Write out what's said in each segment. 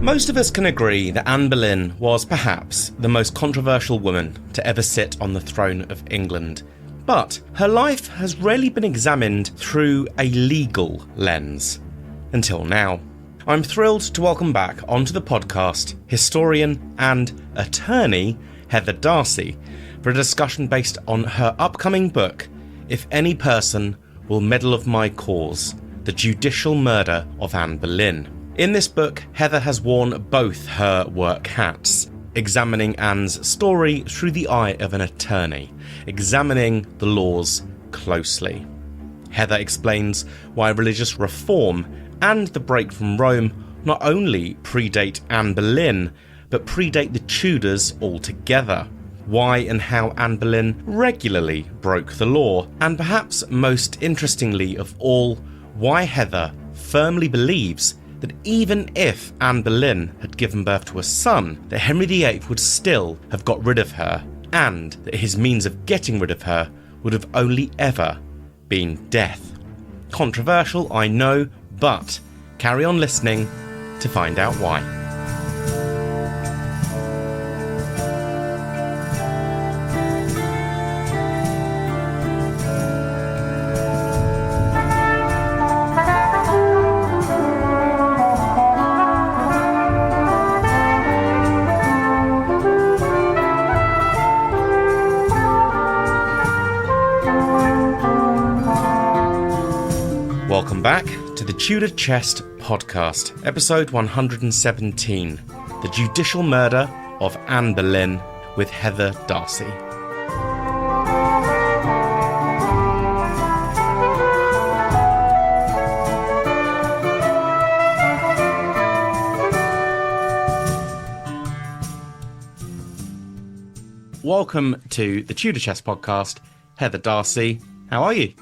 Most of us can agree that Anne Boleyn was perhaps the most controversial woman to ever sit on the throne of England. But her life has rarely been examined through a legal lens. Until now. I'm thrilled to welcome back onto the podcast historian and attorney Heather Darsie for a discussion based on her upcoming book, If Any Person Will Meddle of My Cause, The Judicial Murder of Anne Boleyn. In this book, Heather has worn both her work hats, examining Anne's story through the eye of an attorney, examining the laws closely. Heather explains why religious reform and the break from Rome not only predate Anne Boleyn, but predate the Tudors altogether. Why and how Anne Boleyn regularly broke the law, and perhaps most interestingly of all, why Heather firmly believes that even if Anne Boleyn had given birth to a son, that Henry VIII would still have got rid of her, and that his means of getting rid of her would have only ever been death. Controversial, I know, but carry on listening to find out why. Welcome back to the Tudor Chest podcast, episode 117, The Judicial Murder of Anne Boleyn with Heather Darsie. Welcome to the Tudor Chest podcast, Heather Darsie. How are you?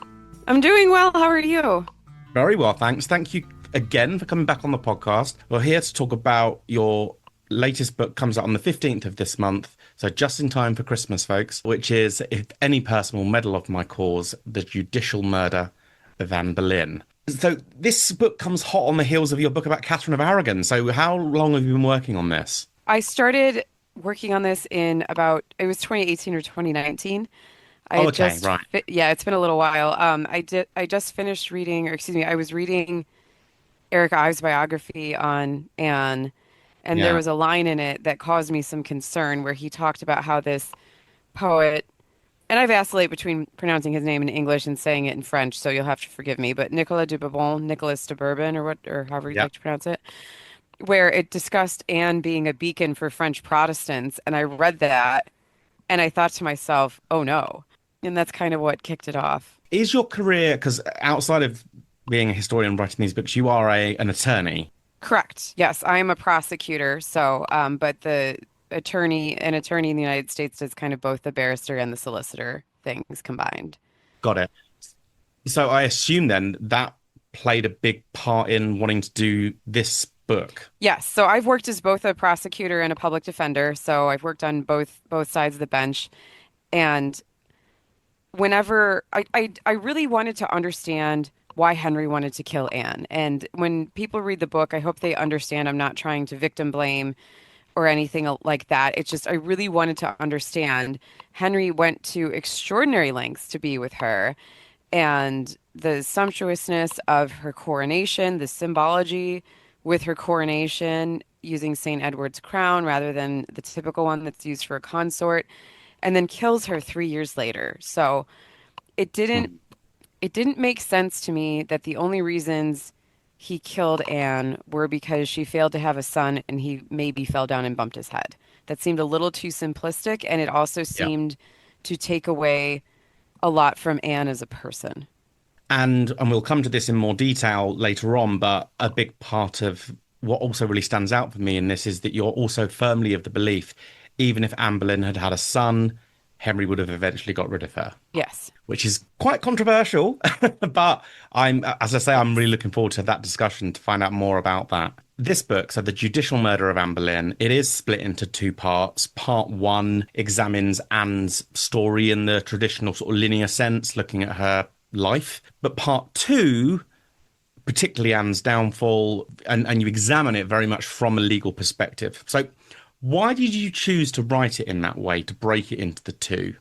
I'm doing well. How are you? Very well, thanks. Thank you again for coming back on the podcast. We're here to talk about your latest book. Comes out on the 15th of this month, so just in time for Christmas, folks, which is If Any Person Will Meddle of My Cause, The Judicial Murder of Anne Boleyn. So this book comes hot on the heels of your book about Catherine of Aragon. So how long have you been working on this? I started working on this it was 2018 or 2019. Right. Yeah, it's been a little while. I just finished reading, I was reading Eric Ives' biography on Anne, and there was a line in it that caused me some concern where he talked about how this poet, and I vacillate between pronouncing his name in English and saying it in French, so you'll have to forgive me, but Nicolas de Bourbon, or however you like to pronounce it, where it discussed Anne being a beacon for French Protestants, and I read that, and I thought to myself, oh no. And that's kind of what kicked it off. Is your career, because outside of being a historian writing these books, you are an attorney? Correct. Yes, I am a prosecutor. So, but an attorney in the United States is kind of both the barrister and the solicitor things combined. Got it. So I assume then that played a big part in wanting to do this book. Yes. So I've worked as both a prosecutor and a public defender. So I've worked on both sides of the bench, and whenever I really wanted to understand why Henry wanted to kill Anne. And when people read the book, I hope they understand I'm not trying to victim blame or anything like that. It's just I really wanted to understand Henry went to extraordinary lengths to be with her, and the sumptuousness of her coronation, the symbology with her coronation using St. Edward's crown rather than the typical one that's used for a consort, and then kills her 3 years later. So it didn't make sense to me that the only reasons he killed Anne were because she failed to have a son and he maybe fell down and bumped his head. That seemed a little too simplistic, and it also seemed to take away a lot from Anne as a person. And we'll come to this in more detail later on, but a big part of what also really stands out for me in this is that you're also firmly of the belief, even if Anne Boleyn had had a son, Henry would have eventually got rid of her. Yes. Which is quite controversial, but I'm really looking forward to that discussion to find out more about that. This book, so The Judicial Murder of Anne Boleyn, it is split into two parts. Part one examines Anne's story in the traditional sort of linear sense, looking at her life. But part two particularly Anne's downfall, and you examine it very much from a legal perspective. So, why did you choose to write it in that way, to break it into the two?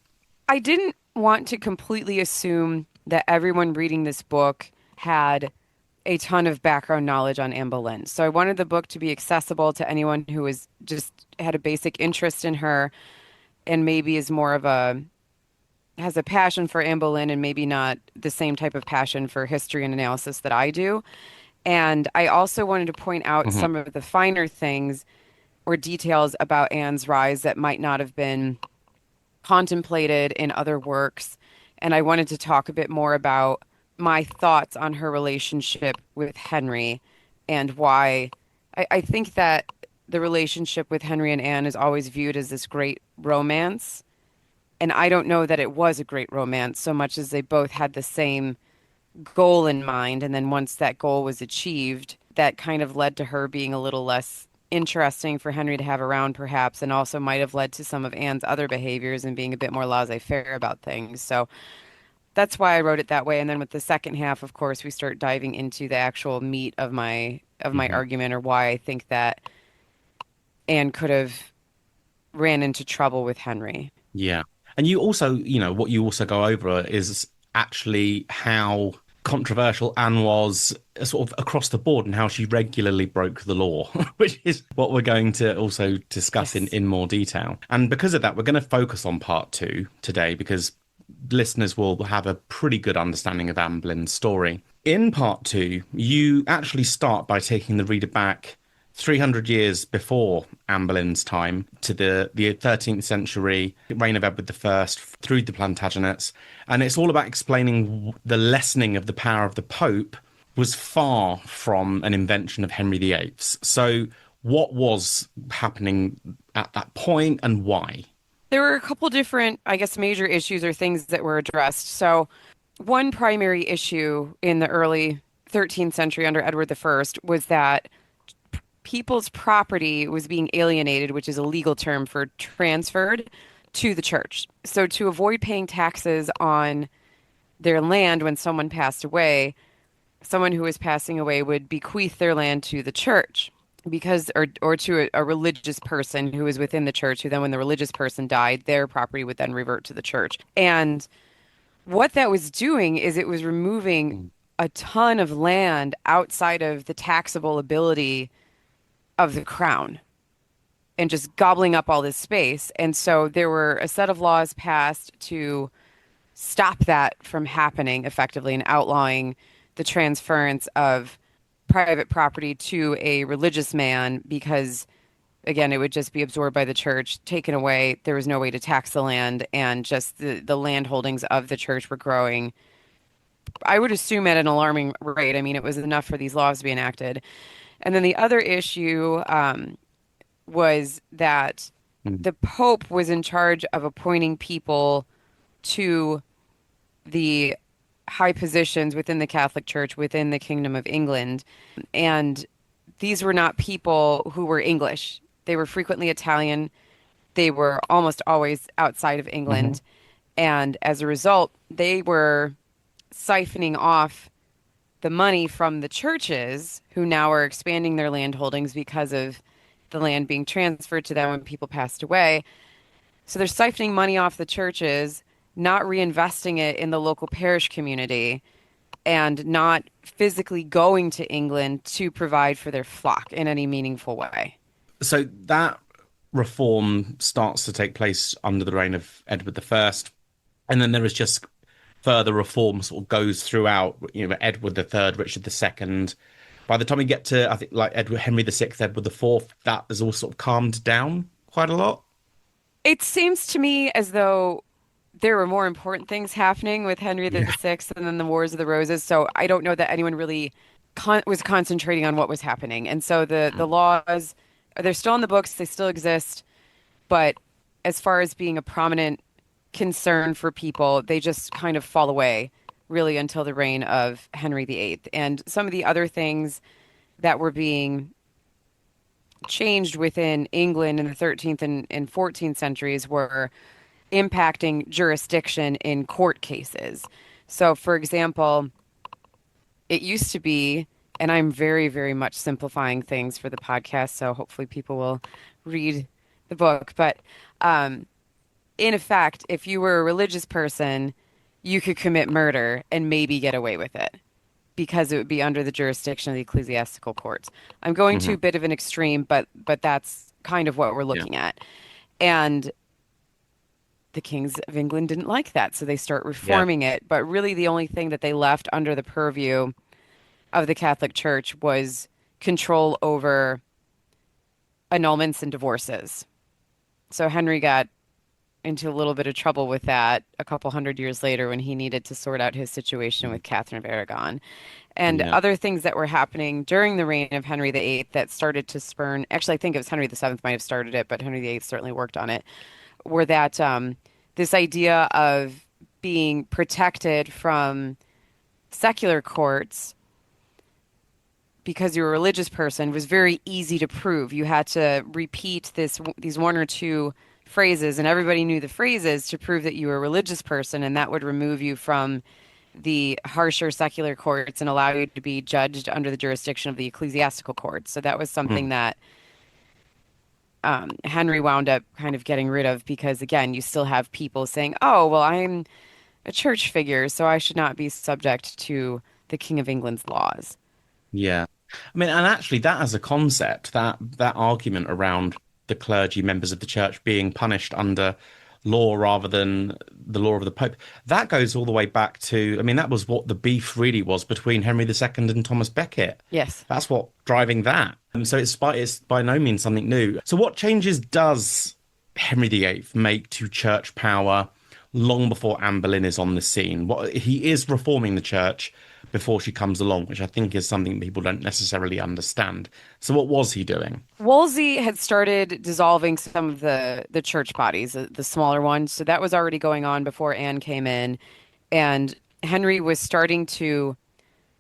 I didn't want to completely assume that everyone reading this book had a ton of background knowledge on Anne Boleyn. So I wanted the book to be accessible to anyone who was just had a basic interest in her and maybe is more of a has a passion for Anne Boleyn and maybe not the same type of passion for history and analysis that I do. And I also wanted to point out Hmm. some of the finer things or details about Anne's rise that might not have been contemplated in other works. And I wanted to talk a bit more about my thoughts on her relationship with Henry and why I think that the relationship with Henry and Anne is always viewed as this great romance. And I don't know that it was a great romance so much as they both had the same goal in mind. And then once that goal was achieved, that kind of led to her being a little less interesting for Henry to have around, perhaps, and also might have led to some of Anne's other behaviors and being a bit more laissez-faire about things. So that's why I wrote it that way. And then with the second half, of course, we start diving into the actual meat of my Hmm. argument or why I think that Anne could have ran into trouble with Henry. Yeah. And you also, what you also go over is actually how controversial Anne was sort of across the board and how she regularly broke the law, which is what we're going to also discuss in, Yes. in more detail. And because of that, we're going to focus on part two today because listeners will have a pretty good understanding of Anne Boleyn's story. In part two, you actually start by taking the reader back 300 years before Anne Boleyn's time to the 13th century, reign of Edward I, through the Plantagenets. And it's all about explaining the lessening of the power of the Pope was far from an invention of Henry VIII's. So, what was happening at that point and why? There were a couple different, I guess, major issues or things that were addressed. So, one primary issue in the early 13th century under Edward I was that people's property was being alienated, which is a legal term for transferred to the church. So, to avoid paying taxes on their land when someone passed away, someone who was passing away would bequeath their land to the church because or to a religious person who was within the church who then when the religious person died their property would then revert to the church. And what that was doing is it was removing Mm. a ton of land outside of the taxable ability of the crown and just gobbling up all this space. And so there were a set of laws passed to stop that from happening effectively and outlawing the transference of private property to a religious man because again it would just be absorbed by the church, taken away. There was no way to tax the land, and just the land holdings of the church were growing, I would assume, at an alarming rate. I mean, it was enough for these laws to be enacted. And then the other issue was that Mm. the Pope was in charge of appointing people to the high positions within the Catholic Church, within the Kingdom of England. And these were not people who were English. They were frequently Italian. They were almost always outside of Hmm. England. And as a result, they were siphoning off the money from the churches who now are expanding their land holdings because of the land being transferred to them when people passed away. So they're siphoning money off the churches, not reinvesting it in the local parish community, and not physically going to England to provide for their flock in any meaningful way. So that reform starts to take place under the reign of Edward I, and then there is just further reform sort of goes throughout. Edward III, Richard II. By the time we get to, I think, like Edward Henry VI, Edward IV, that has all sort of calmed down quite a lot. It seems to me as though there were more important things happening with Henry Yeah. VI and then the Wars of the Roses. So I don't know that anyone really was concentrating on what was happening. And so the laws, they're still in the books, they still exist, but as far as being a prominent concern for people, they just kind of fall away really until the reign of Henry VIII. And some of the other things that were being changed within England in the 13th and 14th centuries were impacting jurisdiction in court cases. So, for example, it used to be and I'm very, very much simplifying things for the podcast, so hopefully people will read the book. But um, in effect, if you were a religious person, you could commit murder and maybe get away with it because it would be under the jurisdiction of the ecclesiastical courts. I'm going to Hmm. a bit of an extreme, but that's kind of what we're Yeah. looking at. And the kings of England didn't like that, so they start Yeah. reforming it. But really, the only thing that they left under the purview of the Catholic Church was control over annulments and divorces. So Henry got into a little bit of trouble with that a couple hundred years later when he needed to sort out his situation with Catherine of Aragon. And Yeah. other things that were happening during the reign of Henry VIII that started to spurn, actually, I think it was Henry VII might have started it, but Henry VIII certainly worked on it, were that this idea of being protected from secular courts because you're a religious person was very easy to prove. You had to repeat these one or two phrases, and everybody knew the phrases to prove that you were a religious person, and that would remove you from the harsher secular courts and allow you to be judged under the jurisdiction of the ecclesiastical courts. So that was Mm. something that Henry wound up kind of getting rid of because, again, you still have people saying, "Oh, well, I'm a church figure, so I should not be subject to the King of England's laws." Yeah. I mean, and actually, that as a concept, that argument around the clergy, members of the church being punished under law rather than the law of the Pope, that goes all the way back to, I mean, that was what the beef really was between Henry II and Thomas Becket. Yes. That's what driving that. And so it's by no means something new. So what changes does Henry VIII make to church power long before Anne Boleyn is on the scene? What he is reforming the church before she comes along, which I think is something people don't necessarily understand. So what was he doing? Wolsey had started dissolving some of the church bodies, the smaller ones. So that was already going on before Anne came in, and Henry was starting to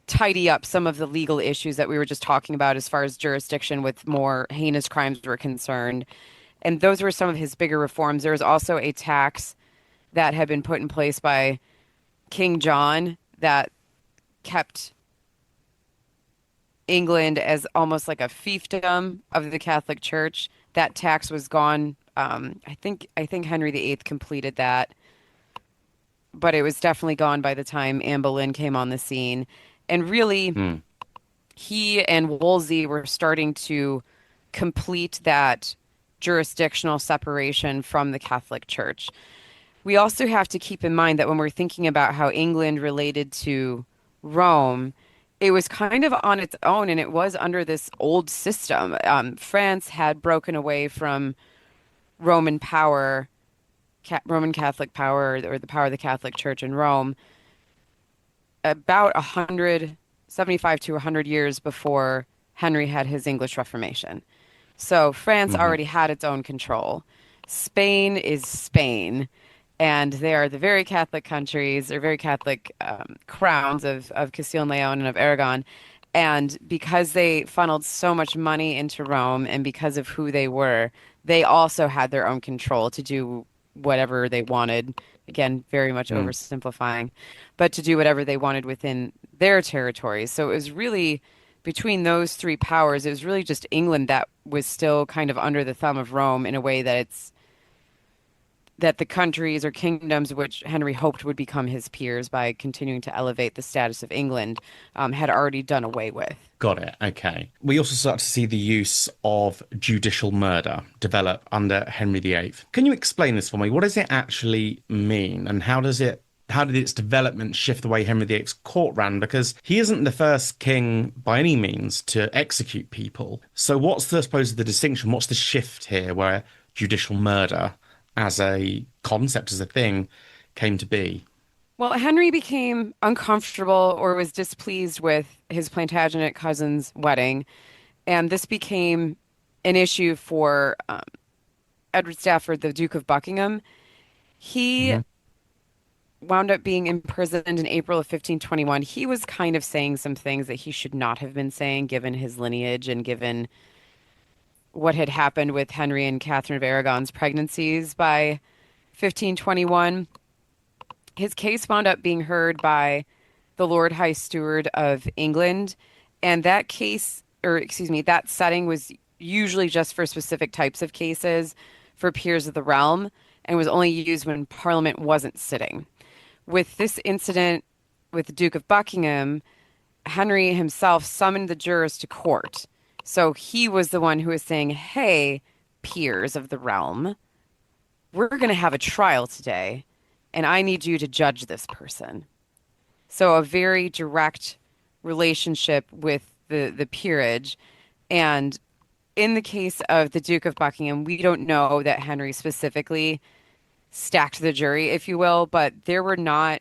tidy up some of the legal issues that we were just talking about as far as jurisdiction with more heinous crimes were concerned. And those were some of his bigger reforms. There was also a tax that had been put in place by King John that kept England as almost like a fiefdom of the Catholic Church. That tax was gone. I think Henry VIII completed that, but it was definitely gone by the time Anne Boleyn came on the scene. And really, Hmm. he and Wolsey were starting to complete that jurisdictional separation from the Catholic Church. We also have to keep in mind that when we're thinking about how England related to Rome, it was kind of on its own and it was under this old system. France had broken away from Roman power, Roman Catholic power, or the power of the Catholic Church in Rome about 175 to 100 years before Henry had his English Reformation. So France Hmm. already had its own control. Spain is Spain, and they are the very Catholic countries, or very Catholic crowns of Castile and Leon and of Aragon. And because they funneled so much money into Rome and because of who they were, they also had their own control to do whatever they wanted. Again, very much Hmm. oversimplifying, but to do whatever they wanted within their territories. So it was really between those three powers, it was really just England that was still kind of under the thumb of Rome in a way that it's that the countries or kingdoms which Henry hoped would become his peers by continuing to elevate the status of England had already done away with. Got it. Okay. We also start to see the use of judicial murder develop under Henry VIII. Can you explain this for me? What does it actually mean, and how did its development shift the way Henry VIII's court ran? Because he isn't the first king by any means to execute people. So what's the, I suppose, the distinction? What's the shift here where judicial murder as a concept, as a thing, came to be? Well, Henry became uncomfortable or was displeased with his Plantagenet cousin's wedding, and this became an issue for Edward Stafford, the Duke of Buckingham. He Hmm. wound up being imprisoned in April of 1521. He was kind of saying some things that he should not have been saying, given his lineage and given what had happened with Henry and Catherine of Aragon's pregnancies by 1521. His case wound up being heard by the Lord High Steward of England, And that case, or excuse me, that setting was usually just for specific types of cases for peers of the realm and was only used when Parliament wasn't sitting. With this incident with the Duke of Buckingham, Henry himself summoned the jurors to court. So he was the one who was saying, hey, peers of the realm, we're going to have a trial today, and I need you to judge this person. So a very direct relationship with the peerage. And in the case of the Duke of Buckingham, we don't know that Henry specifically stacked the jury, if you will, but there was not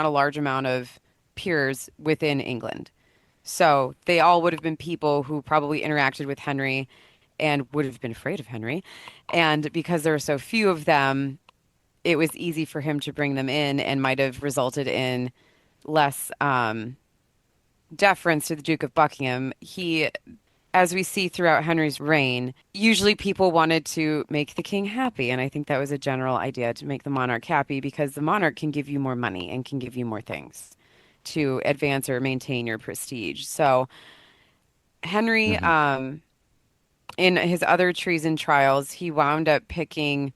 a large amount of peers within England. So they all would have been people who probably interacted with Henry and would have been afraid of Henry. And because there were so few of them, it was easy for him to bring them in and might have resulted in less deference to the Duke of Buckingham. He, as we see throughout Henry's reign, usually people wanted to make the king happy. And I think that was a general idea to make the monarch happy because the monarch can give you more money and can give you more things to advance or maintain your prestige. So Henry, Hmm. in his other treason trials, he wound up picking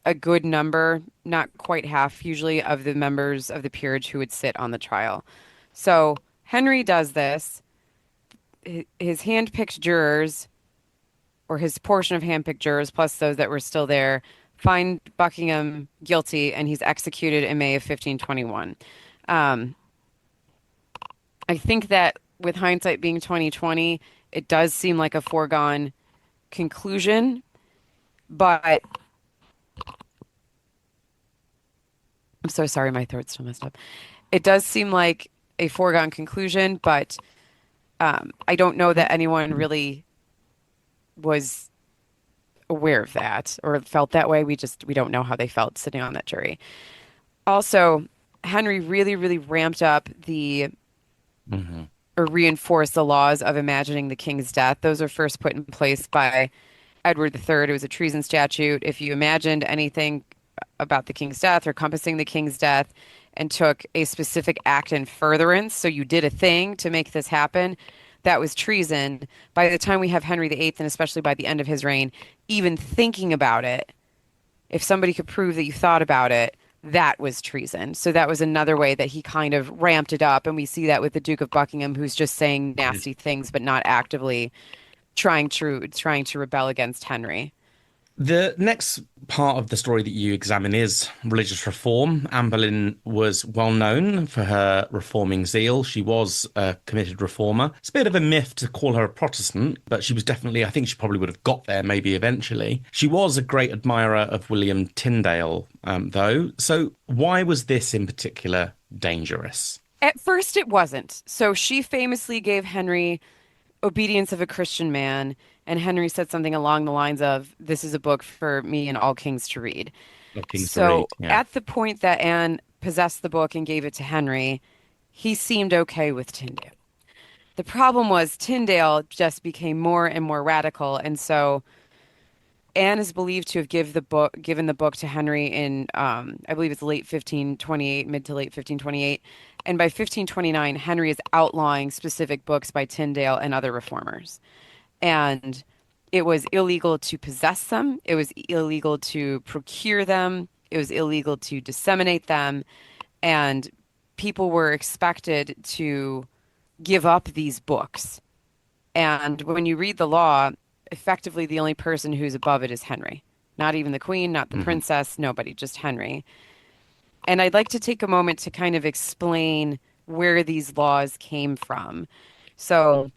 a good number, not quite half usually, of the members of the peerage who would sit on the trial. So Henry does this. His hand-picked jurors, or his portion of hand-picked jurors, plus those that were still there, find Buckingham guilty, and he's executed in May of 1521. Um, I think that with hindsight being 2020, it does seem like a foregone conclusion, but I'm so sorry, my throat's still messed up. It does seem like a foregone conclusion, but I don't know that anyone really was aware of that or felt that way. We don't know how they felt sitting on that jury. Also, Henry really, really ramped up the Hmm. or reinforced the laws of imagining the king's death. Those were first put in place by Edward III. It was a treason statute. If you imagined anything about the king's death or compassing the king's death and took a specific act in furtherance, so you did a thing to make this happen, that was treason. By the time we have Henry VIII, and especially by the end of his reign, even thinking about it, if somebody could prove that you thought about it, that was treason. So that was another way that he kind of ramped it up. And we see that with the Duke of Buckingham, who's just saying nasty things, but not actively trying to rebel against Henry. The next part of the story that you examine is religious reform. Anne Boleyn was well known for her reforming zeal. She was a committed reformer. It's a bit of a myth to call her a Protestant, but she was definitely, I think she probably would have got there maybe eventually. She was a great admirer of William Tyndale, though. So why was this in particular dangerous? At first, it wasn't. So she famously gave Henry Obedience of a Christian Man, and Henry said something along the lines of, "This is a book for me and all kings to read." Of Kings to So read, yeah. at the point that Anne possessed the book and gave it to Henry, he seemed okay with Tyndale. The problem was Tyndale just became more and more radical, and so Anne is believed to have given the book to Henry in, I believe it's late 1528, mid to late 1528. And by 1529, Henry is outlawing specific books by Tyndale and other reformers. And it was illegal to possess them, it was illegal to procure them, it was illegal to disseminate them. And people were expected to give up these books. And when you read the law, effectively the only person who's above it is Henry. Not even the queen, not the Hmm. princess, nobody, just Henry. And I'd like to take a moment to kind of explain where these laws came from. So,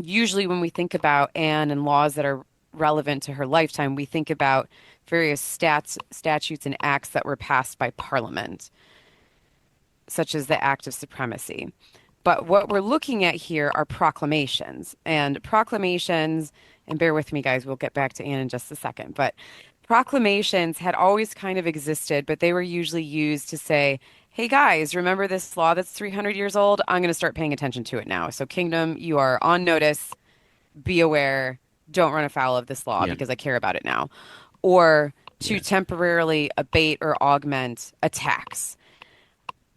usually when we think about Anne and laws that are relevant to her lifetime, we think about various statutes, and acts that were passed by Parliament, such as the Act of Supremacy. But what we're looking at here are proclamations. And proclamations, and bear with me, guys, we'll get back to Anne in just a second. But proclamations had always kind of existed, but they were usually used to say, hey, guys, remember this law that's 300 years old? I'm going to start paying attention to it now. So, Kingdom, you are on notice. Be aware. Don't run afoul of this law Yeah, because I care about it now. Or to yeah. temporarily abate or augment attacks.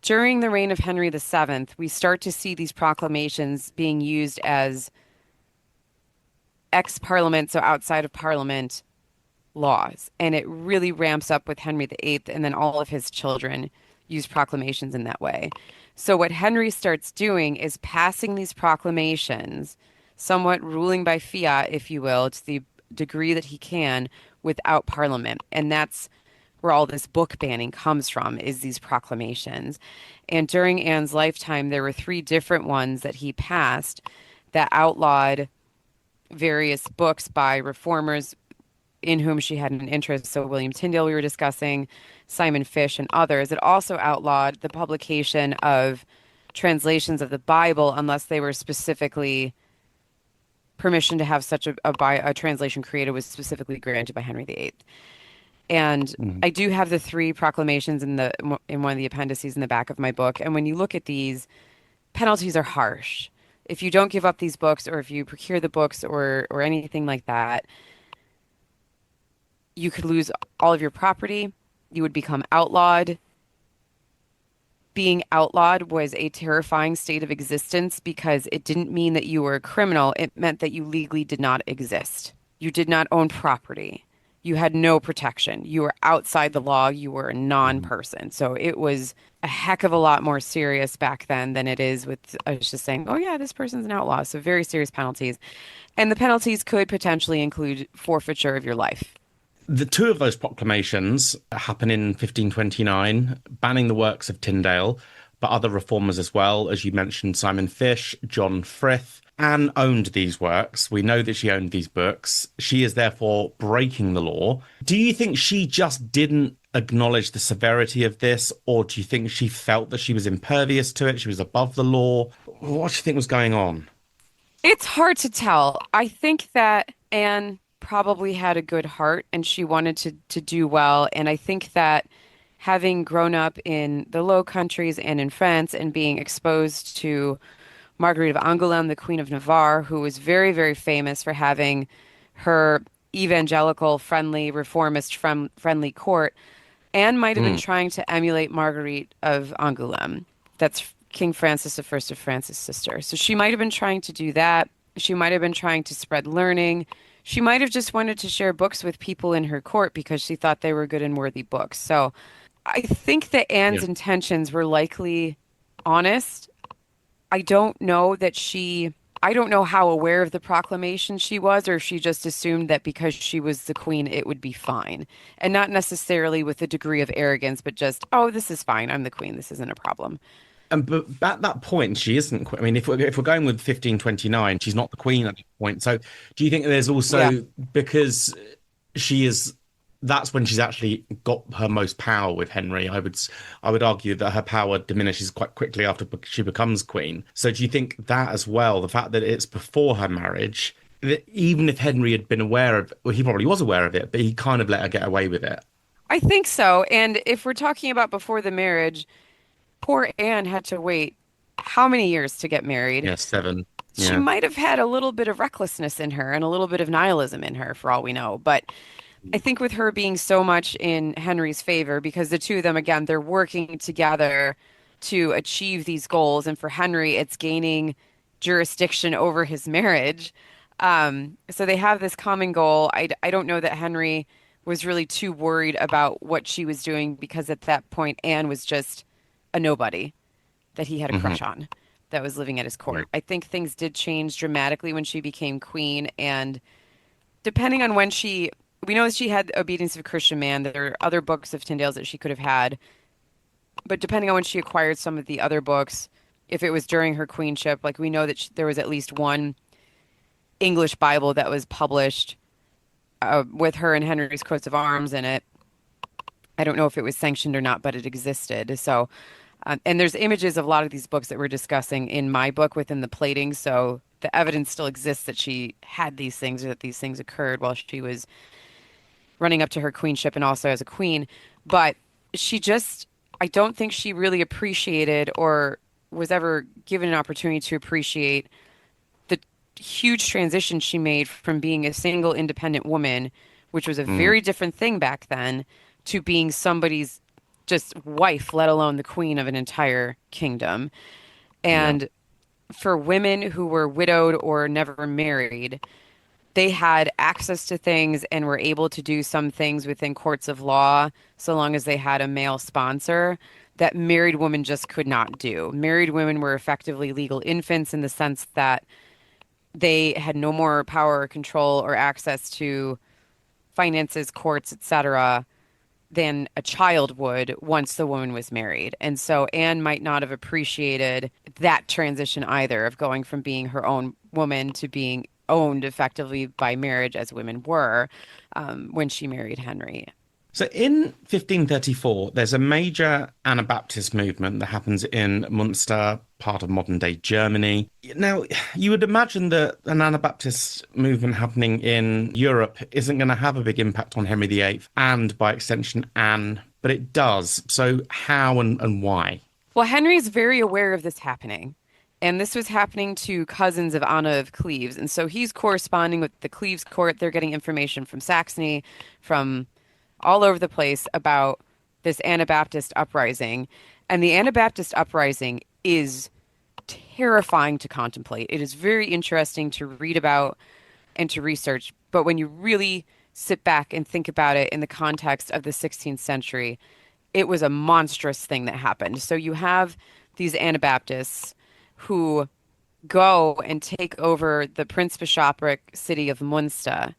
During the reign of Henry VII, we start to see these proclamations being used as ex-parliament, so outside of parliament laws. And it really ramps up with Henry VIII, and then all of his children use proclamations in that way. So what Henry starts doing is passing these proclamations, somewhat ruling by fiat, if you will, to the degree that he can without parliament. And that's where all this book banning comes from, is these proclamations. And during Anne's lifetime, there were three different ones that he passed that outlawed various books by reformers in whom she had an interest. So William Tyndale, we were discussing, Simon Fish, and others. It also outlawed the publication of translations of the Bible unless they were specifically permission to have such a translation created was specifically granted by Henry VIII. And Mm. I do have the three proclamations in one of the appendices in the back of my book. And when you look at these, penalties are harsh. If you don't give up these books, or if you procure the books, or anything like that, you could lose all of your property. You would become outlawed. Being outlawed was a terrifying state of existence because it didn't mean that you were a criminal. It meant that you legally did not exist. You did not own property. You had no protection. You were outside the law. You were a Mhm. non-person. So it was a heck of a lot more serious back then than it is with us just saying, oh, yeah, this person's an outlaw. So very serious penalties. And the penalties could potentially include forfeiture of your life. The two of those proclamations happen in 1529, banning the works of Tyndale, but other reformers as well. As you mentioned, Simon Fish, John Frith. Anne owned these works. We know that she owned these books. She is therefore breaking the law. Do you think she just didn't acknowledge the severity of this, or do you think she felt that she was impervious to it? She was above the law? What do you think was going on? It's hard to tell. I think that Anne probably had a good heart and she wanted to do well. And I think that having grown up in the Low Countries and in France and being exposed to Marguerite of Angoulême, the Queen of Navarre, who was very, very famous for having her evangelical, friendly, reformist, friendly court, Anne might have been Mm, trying to emulate Marguerite of Angoulême. That's King Francis I of France's sister. So she might have been trying to do that. She might have been trying to spread learning. She might have just wanted to share books with people in her court because she thought they were good and worthy books. So I think that yeah. Anne's intentions were likely honest. I don't know that I don't know how aware of the proclamation she was, or if she just assumed that because she was the queen, it would be fine. And not necessarily with a degree of arrogance, but just, oh, this is fine. I'm the queen. This isn't a problem. And but at that point, she isn't. I mean, if we're going with 1529, she's not the queen at that point. So, do you think there's Yeah. also because she is? That's when she's actually got her most power with Henry. I would argue that her power diminishes quite quickly after she becomes queen. So, do you think that as well? The fact that it's before her marriage, that even if Henry had been aware of, well, he probably was aware of it, but he kind of let her get away with it. I think so. And if we're talking about before the marriage, poor Anne had to wait how many years to get married? Yeah, seven. She Yeah. might have had a little bit of recklessness in her and a little bit of nihilism in her, for all we know. But I think with her being so much in Henry's favor, because the two of them, again, they're working together to achieve these goals. And for Henry, it's gaining jurisdiction over his marriage. So they have this common goal. I don't know that Henry was really too worried about what she was doing because at that point, Anne was just a nobody that he had a Hmm. crush on that was living at his Yeah. court. I think things did change dramatically when she became queen. And depending on when we know that she had Obedience of a Christian Man. There are other books of Tyndale's that she could have had. But depending on when she acquired some of the other books, if it was during her queenship, like we know that there was at least one English Bible that was published with her and Henry's coats of arms in it. I don't know if it was sanctioned or not, but it existed. So, and there's images of a lot of these books that we're discussing in my book within the plating. So the evidence still exists that she had these things or that these things occurred while she was running up to her queenship and also as a queen. But she just, I don't think she really appreciated or was ever given an opportunity to appreciate the huge transition she made from being a single independent woman, which was a Mm, very different thing back then, to being somebody's just wife, let alone the queen of an entire kingdom. Yeah. And for women who were widowed or never married, they had access to things and were able to do some things within courts of law so long as they had a male sponsor that married women just could not do. Married women were effectively legal infants in the sense that they had no more power or control or access to finances, courts, etc., than a child would once the woman was married. And so Anne might not have appreciated that transition either of going from being her own woman to being owned effectively by marriage as women were when she married Henry. So in 1534, there's a major Anabaptist movement that happens in Munster, part of modern day Germany. Now, you would imagine that an Anabaptist movement happening in Europe isn't going to have a big impact on Henry VIII and, by extension, Anne, but it does. So, how and why? Well, Henry's very aware of this happening. And this was happening to cousins of Anna of Cleves. And so he's corresponding with the Cleves court. They're getting information from Saxony, from all over the place about this Anabaptist uprising. And the Anabaptist uprising is terrifying to contemplate. It is very interesting to read about and to research. But when you really sit back and think about it in the context of the 16th century, it was a monstrous thing that happened. So you have these Anabaptists who go and take over the Prince Bishopric city of Munster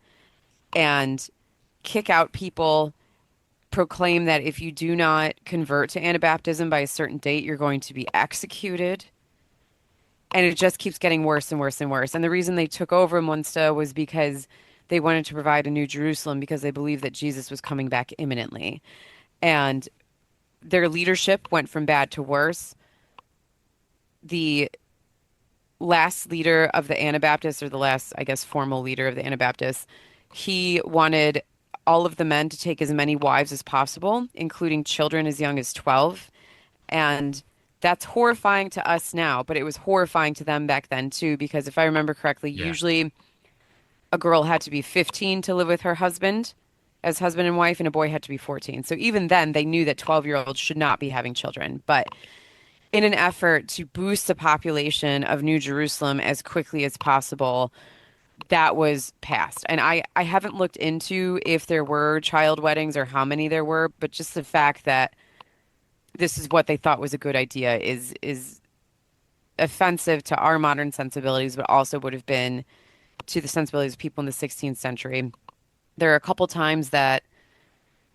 and kick out people, proclaim that if you do not convert to Anabaptism by a certain date, you're going to be executed. And it just keeps getting worse and worse and worse. And the reason they took over Munster was because they wanted to provide a new Jerusalem because they believed that Jesus was coming back imminently. And their leadership went from bad to worse. The last leader of the Anabaptists, or the last, I guess, formal leader of the Anabaptists, he wanted all of the men to take as many wives as possible, including children as young as 12. And that's horrifying to us now, but it was horrifying to them back then too, because if I remember correctly, Yeah. usually a girl had to be 15 to live with her husband as husband and wife, and a boy had to be 14. So even then, they knew that 12-year-olds should not be having children. But in an effort to boost the population of New Jerusalem as quickly as possible, that was passed. And I haven't looked into if there were child weddings or how many there were, but just the fact that this is what they thought was a good idea is offensive to our modern sensibilities, but also would have been to the sensibilities of people in the 16th century. There are a couple times that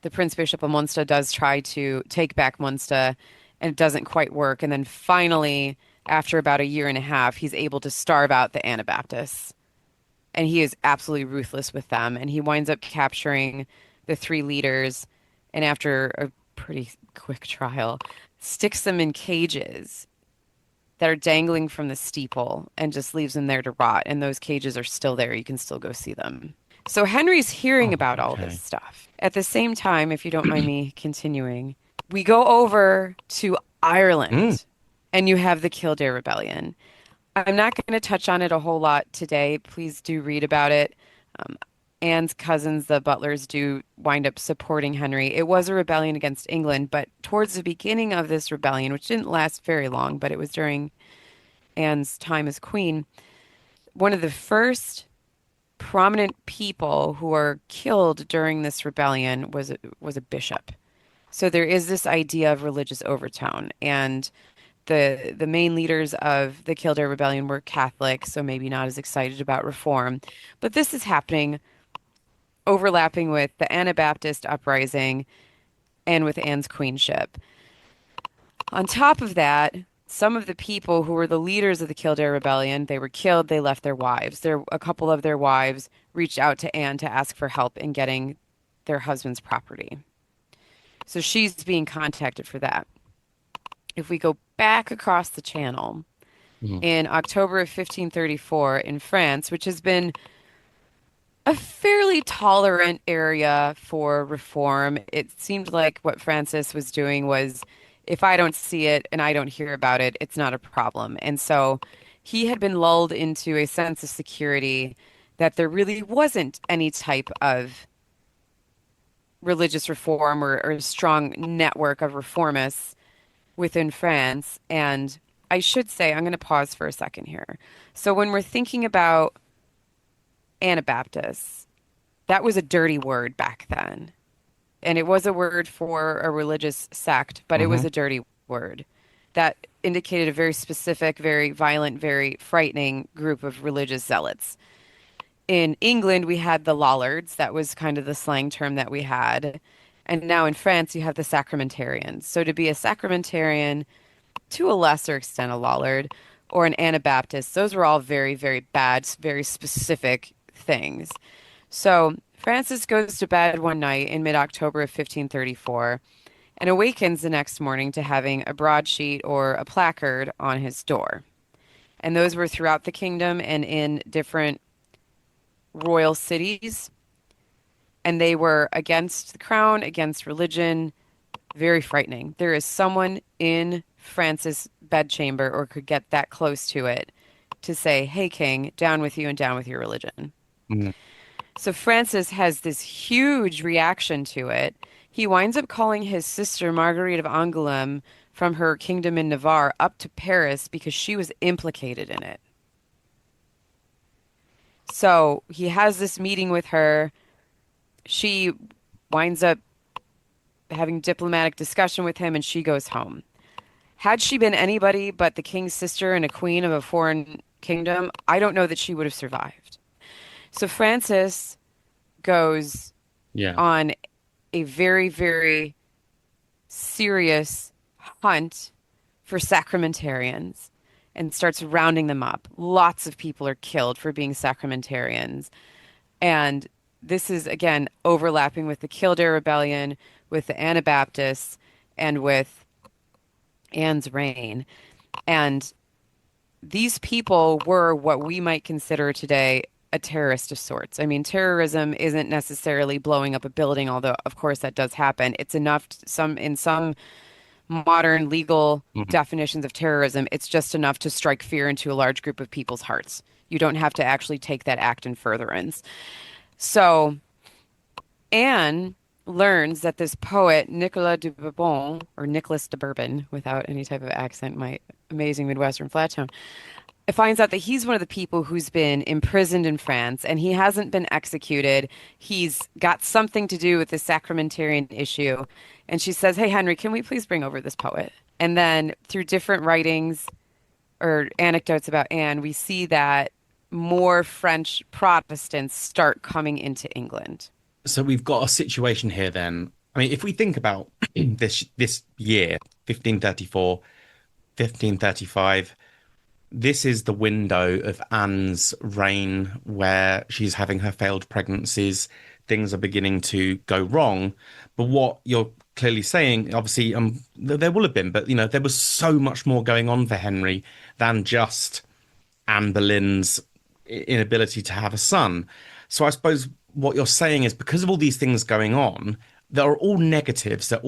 the Prince Bishop of Munster does try to take back Munster, and it doesn't quite work. And then finally, after about a year and a half, he's able to starve out the Anabaptists. And he is absolutely ruthless with them. And he winds up capturing the three leaders. And after a pretty quick trial, sticks them in cages that are dangling from the steeple and just leaves them there to rot. And those cages are still there. You can still go see them. So Henry's hearing Oh, about all okay. this stuff. At the same time, if you don't mind me continuing, we go over to Mm. Ireland and you have the Kildare Rebellion. I'm not going to touch on it a whole lot today. Please do read about it. Um, Anne's cousins, the Butlers, do wind up supporting Henry. It was a rebellion against England, but towards the beginning of this rebellion, which didn't last very long, but it was during Anne's time as queen, one of the first prominent people who were killed during this rebellion was a bishop. So there is this idea of religious overtone, and the main leaders of the Kildare Rebellion were Catholic, so maybe not as excited about reform. But this is happening, overlapping with the Anabaptist uprising and with Anne's queenship. On top of that, some of the people who were the leaders of the Kildare Rebellion, they were killed, they left their wives. A couple of their wives reached out to Anne to ask for help in getting their husband's property. So she's being contacted for that. If we go back across the channel, Mhm. in October of 1534 in France, which has been a fairly tolerant area for reform. It seemed like what Francis was doing was, if I don't see it and I don't hear about it, it's not a problem. And so he had been lulled into a sense of security that there really wasn't any type of religious reform or a strong network of reformists within France. And I should say, I'm going to pause for a second here. So when we're thinking about Anabaptists, that was a dirty word back then. And it was a word for a religious sect, but it was Hmm. a dirty word that indicated a very specific, very violent, very frightening group of religious zealots. In England, we had the Lollards. That was kind of the slang term that we had. And now in France, you have the Sacramentarians. So to be a Sacramentarian, to a lesser extent, a Lollard or an Anabaptist, those were all very, very bad, very specific things. So Francis goes to bed one night in mid-October of 1534 and awakens the next morning to having a broadsheet or a placard on his door. And those were throughout the kingdom and in different royal cities. And they were against the crown, against religion, very frightening. There is someone in Francis' bedchamber or could get that close to it to say, "Hey, King, down with you and down with your religion." Mm. So Francis has this huge reaction to it. He winds up calling his sister Marguerite of Angoulême from her kingdom in Navarre up to Paris because she was implicated in it. So he has this meeting with her. She winds up having diplomatic discussion with him and she goes home. Had she been anybody but the king's sister and a queen of a foreign kingdom, I don't know that she would have survived. So Francis goes Yeah. on a very, very serious hunt for sacramentarians and starts rounding them up. Lots of people are killed for being sacramentarians. And this is, again, overlapping with the Kildare Rebellion, with the Anabaptists, and with Anne's reign. And these people were what we might consider today a terrorist of sorts. I mean, terrorism isn't necessarily blowing up a building, although of course that does happen. It's enough in some modern legal Mhm. definitions of terrorism, it's just enough to strike fear into a large group of people's hearts. You don't have to actually take that act in furtherance. So Anne learns that this poet, Nicolas de Bourbon, or Nicholas de Bourbon, without any type of accent, my amazing Midwestern flat tone, it finds out that he's one of the people who's been imprisoned in France and he hasn't been executed. He's got something to do with the sacramentarian issue. And she says, "Hey, Henry, can we please bring over this poet?" And then through different writings or anecdotes about Anne, we see that more French Protestants start coming into England. So we've got a situation here then. I mean, if we think about this year, 1534, 1535, this is the window of Anne's reign where she's having her failed pregnancies. Things are beginning to go wrong. But what you're clearly saying, obviously, there will have been, but there was so much more going on for Henry than just Anne Boleyn's inability to have a son. So I suppose what you're saying is because of all these things going on, that are all negatives, that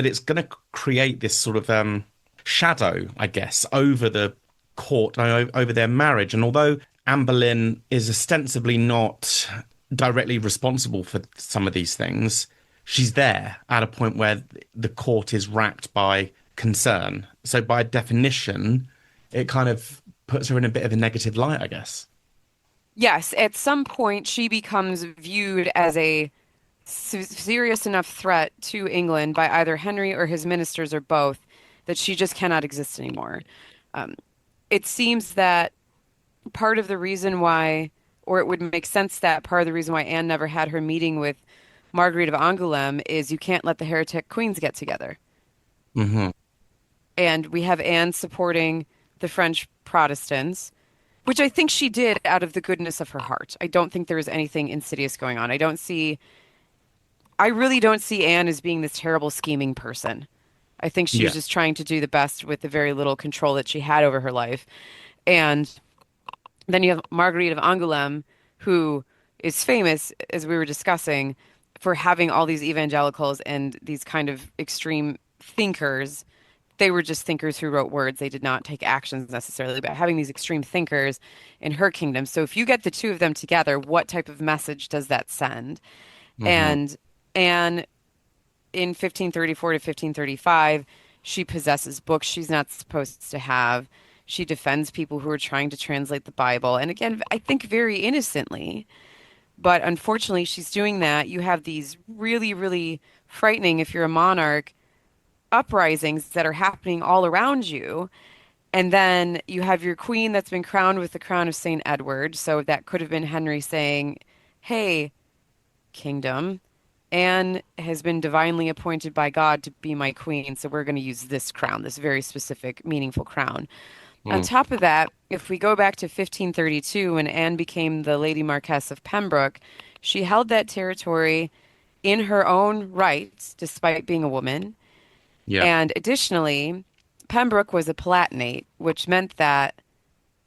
it's going to create this sort of shadow, I guess, over the court, over their marriage. And although Anne Boleyn is ostensibly not directly responsible for some of these things, she's there at a point where the court is racked by concern. So by definition, it kind of puts her in a bit of a negative light, I guess. Yes, at some point she becomes viewed as a serious enough threat to England by either Henry or his ministers or both that she just cannot exist anymore. Um, it seems that part of the reason why, or it would make sense that part of the reason why Anne never had her meeting with Marguerite of Angoulême is you can't let the heretic queens get together. Hmm. And we have Anne supporting the French Protestants, which I think she did out of the goodness of her heart. I don't think there was anything insidious going on. I really don't see Anne as being this terrible scheming person. I think she was Yeah. just trying to do the best with the very little control that she had over her life. And then you have Marguerite of Angoulême, who is famous, as we were discussing, for having all these evangelicals and these kind of extreme thinkers. They were just thinkers who wrote words. They did not take actions necessarily, but having these extreme thinkers in her kingdom. So if you get the two of them together, what type of message does that send? Hmm. And And in 1534 to 1535, she possesses books she's not supposed to have. She defends people who are trying to translate the Bible. And again, I think very innocently. But unfortunately, she's doing that. You have these really, really frightening, if you're a monarch, uprisings that are happening all around you. And then you have your queen that's been crowned with the crown of St. Edward. So that could have been Henry saying, hey, kingdom, Anne has been divinely appointed by God to be my queen. So we're going to use this crown, this very specific, meaningful crown. On Mm. top of that, if we go back to 1532, when Anne became the Lady Marquess of Pembroke, she held that territory in her own rights, despite being a woman. Yeah. And additionally, Pembroke was a Palatinate, which meant that,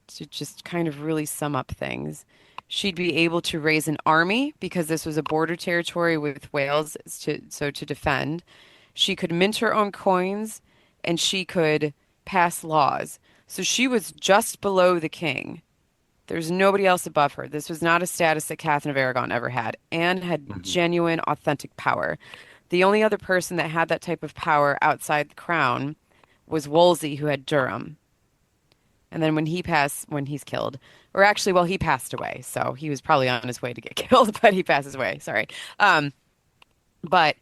to just kind of really sum up things, she'd be able to raise an army because this was a border territory with Wales to defend. She could mint her own coins and she could pass laws. So she was just below the king. There's nobody else above her. This was not a status that Catherine of Aragon ever had. Anne had Mhm. genuine, authentic power. The only other person that had that type of power outside the crown was Wolsey, who had Durham. And then when he's killed, or actually, well, he passed away, so he was probably on his way to get killed, but he passes away. Sorry. Um, but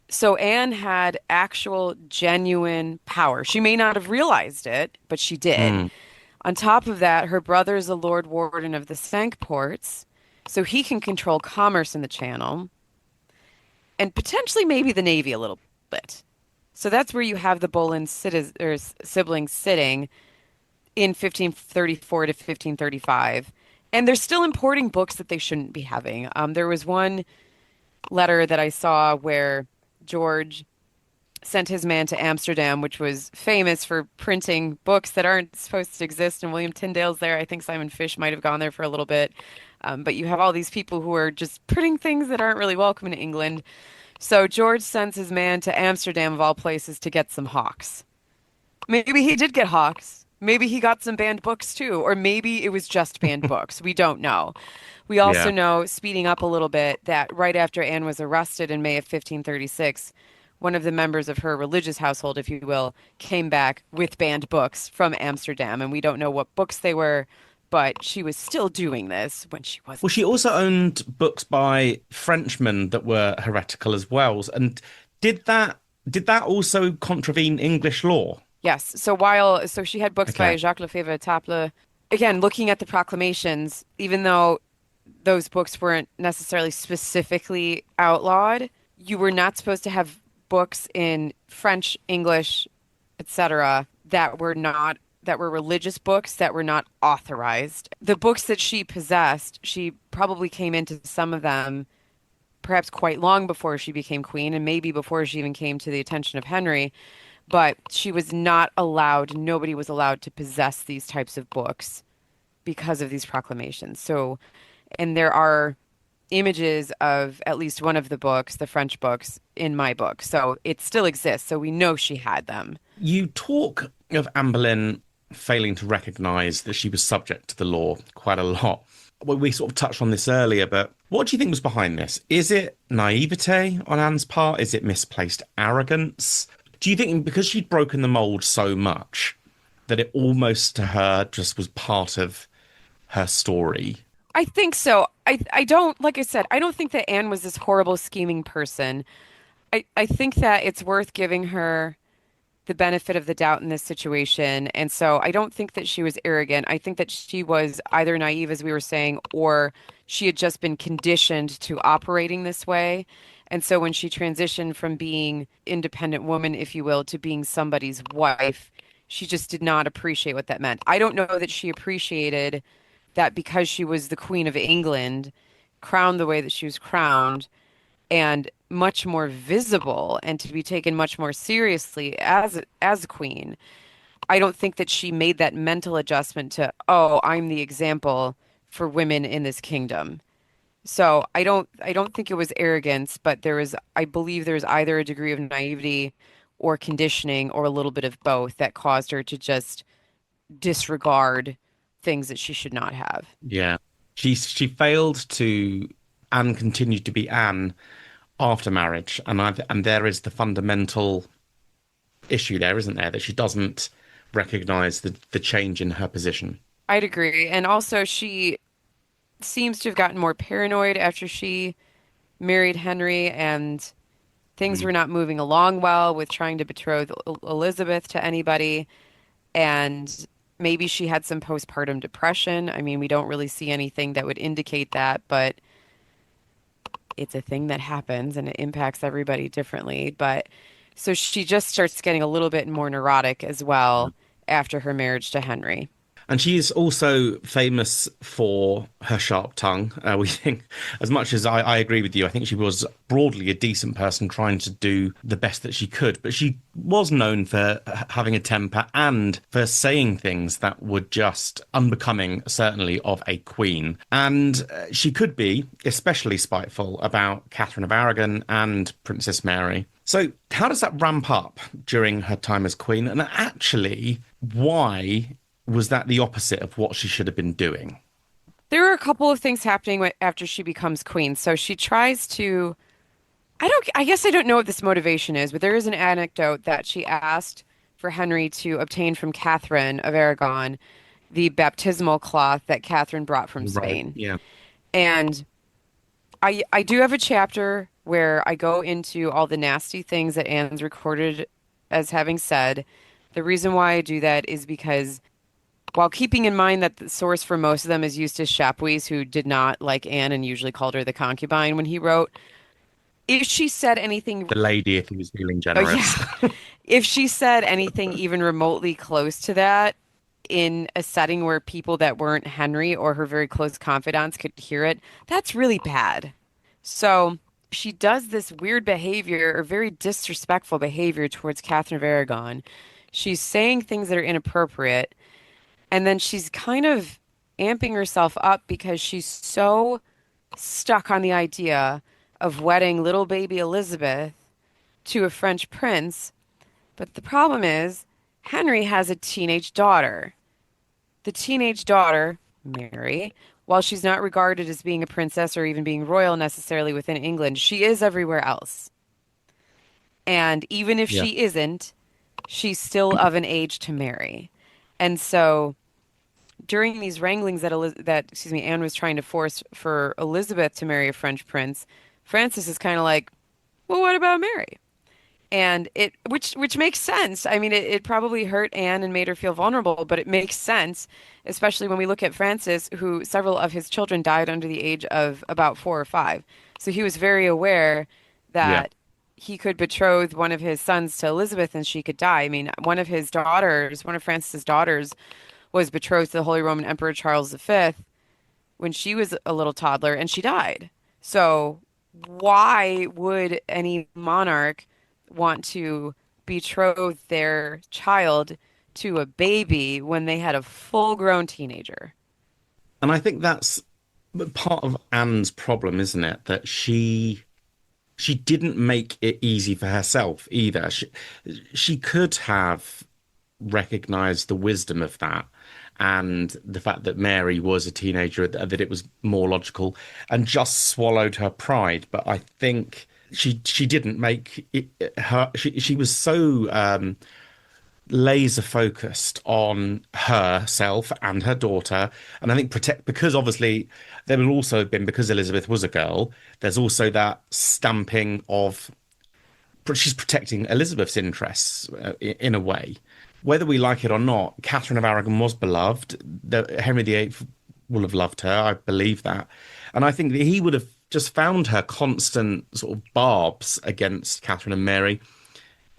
so Anne had actual, genuine power. She may not have realized it, but she did. Mm. On top of that, her brother is the Lord Warden of the Cinque Ports, so he can control commerce in the Channel and potentially maybe the Navy a little bit. So that's where you have the Boleyn siblings sitting in 1534 to 1535. And they're still importing books that they shouldn't be having. There was one letter that I saw where George sent his man to Amsterdam, which was famous for printing books that aren't supposed to exist. And William Tyndale's there. I think Simon Fish might have gone there for a little bit. But you have all these people who are just printing things that aren't really welcome in England. So George sends his man to Amsterdam, of all places, to get some hawks. Maybe he did get hawks. Maybe he got some banned books too. Or maybe it was just banned books. We don't know. We also Yeah. know, speeding up a little bit, that right after Anne was arrested in May of 1536, one of the members of her religious household, if you will, came back with banned books from Amsterdam. And we don't know what books they were, but she was still doing this when she Well, wasn't she also supposed to. owned books by Frenchmen that were heretical as well. And did that also contravene English law? Yes. So she had books by Okay. Jacques Lefebvre Etaples. Again, looking at the proclamations, even though those books weren't necessarily specifically outlawed, you were not supposed to have books in French, English, etc. that were religious books that were not authorized. The books that she possessed, she probably came into some of them perhaps quite long before she became queen and maybe before she even came to the attention of Henry, but she was not allowed, nobody was allowed to possess these types of books because of these proclamations. So, and there are images of at least one of the books, the French books, in my book. So it still exists. So we know she had them. You talk of Anne Boleyn failing to recognize that she was subject to the law quite a lot. Well, we sort of touched on this earlier, but what do you think was behind this? Is it naivete on Anne's part? Is it misplaced arrogance? Do you think because she'd broken the mold so much that it almost to her just was part of her story? I think so. I don't, like I said, I don't think that Anne was this horrible scheming person. I think that it's worth giving her the benefit of the doubt in this situation. And so I don't think that she was arrogant. I think that she was either naive, as we were saying, or she had just been conditioned to operating this way. And so when she transitioned from being independent woman, if you will, to being somebody's wife, she just did not appreciate what that meant. I don't know that she appreciated that because she was the Queen of England, crowned the way that she was crowned, and much more visible and to be taken much more seriously as a queen. I don't think that she made that mental adjustment to, oh, I'm the example for women in this kingdom. So I don't think it was arrogance, but I believe there was either a degree of naivety or conditioning or a little bit of both that caused her to just disregard things that she should not have. Yeah. She failed to Anne continued to be Anne after marriage, and there is the fundamental issue there, isn't there, that she doesn't recognize the change in her position. I'd agree. And also, she seems to have gotten more paranoid after she married Henry, and things Mm. were not moving along well with trying to betroth Elizabeth to anybody. And maybe she had some postpartum depression. I mean, we don't really see anything that would indicate that, but it's a thing that happens and it impacts everybody differently. But so she just starts getting a little bit more neurotic as well after her marriage to Henry. And she is also famous for her sharp tongue. We think, as much as I agree with you, I think she was broadly a decent person trying to do the best that she could. But she was known for having a temper and for saying things that were just unbecoming, certainly, of a queen. And she could be especially spiteful about Catherine of Aragon and Princess Mary. So, how does that ramp up during her time as queen? And actually, why was that the opposite of what she should have been doing? There are a couple of things happening after she becomes queen. So she tries to, I guess I don't know what this motivation is, but there is an anecdote that she asked for Henry to obtain from Catherine of Aragon the baptismal cloth that Catherine brought from Right. Spain. Yeah. And I do have a chapter where I go into all the nasty things that Anne's recorded as having said. The reason why I do that is because while keeping in mind that the source for most of them is Eustace Chapuis, who did not like Anne and usually called her the concubine when he wrote, if she said anything, The lady, if he was feeling oh yeah, generous. if she said anything even remotely close to that in a setting where people that weren't Henry or her very close confidants could hear it, that's really bad. So she does this weird behavior or very disrespectful behavior towards Catherine of Aragon. She's saying things that are inappropriate. And then she's kind of amping herself up because she's so stuck on the idea of wedding little baby Elizabeth to a French prince. But the problem is, Henry has a teenage daughter. The teenage daughter, Mary, while she's not regarded as being a princess or even being royal necessarily within England, she is everywhere else. And even if Yeah. she isn't, she's still of an age to marry. And so during these wranglings that Anne was trying to force for Elizabeth to marry a French prince, Francis is kind of like, well, what about Mary? And which makes sense. I mean, it probably hurt Anne and made her feel vulnerable, but it makes sense, especially when we look at Francis, who several of his children died under the age of about 4 or 5. So he was very aware Yeah. that he could betroth one of his sons to Elizabeth and she could die. I mean, one of Francis's daughters, was betrothed to the Holy Roman Emperor Charles V when she was a little toddler and she died. So why would any monarch want to betroth their child to a baby when they had a full-grown teenager? And I think that's part of Anne's problem, isn't it? That she didn't make it easy for herself either. She could have recognized the wisdom of that and the fact that Mary was a teenager, that it was more logical, and just swallowed her pride. But I think she didn't make it her. She was so laser focused on herself and her daughter, and I think protect because obviously there will also have been, because Elizabeth was a girl. There's also that stamping of she's protecting Elizabeth's interests in a way. Whether we like it or not, Catherine of Aragon was beloved. Henry VIII will have loved her. I believe that. And I think that he would have just found her constant sort of barbs against Catherine and Mary.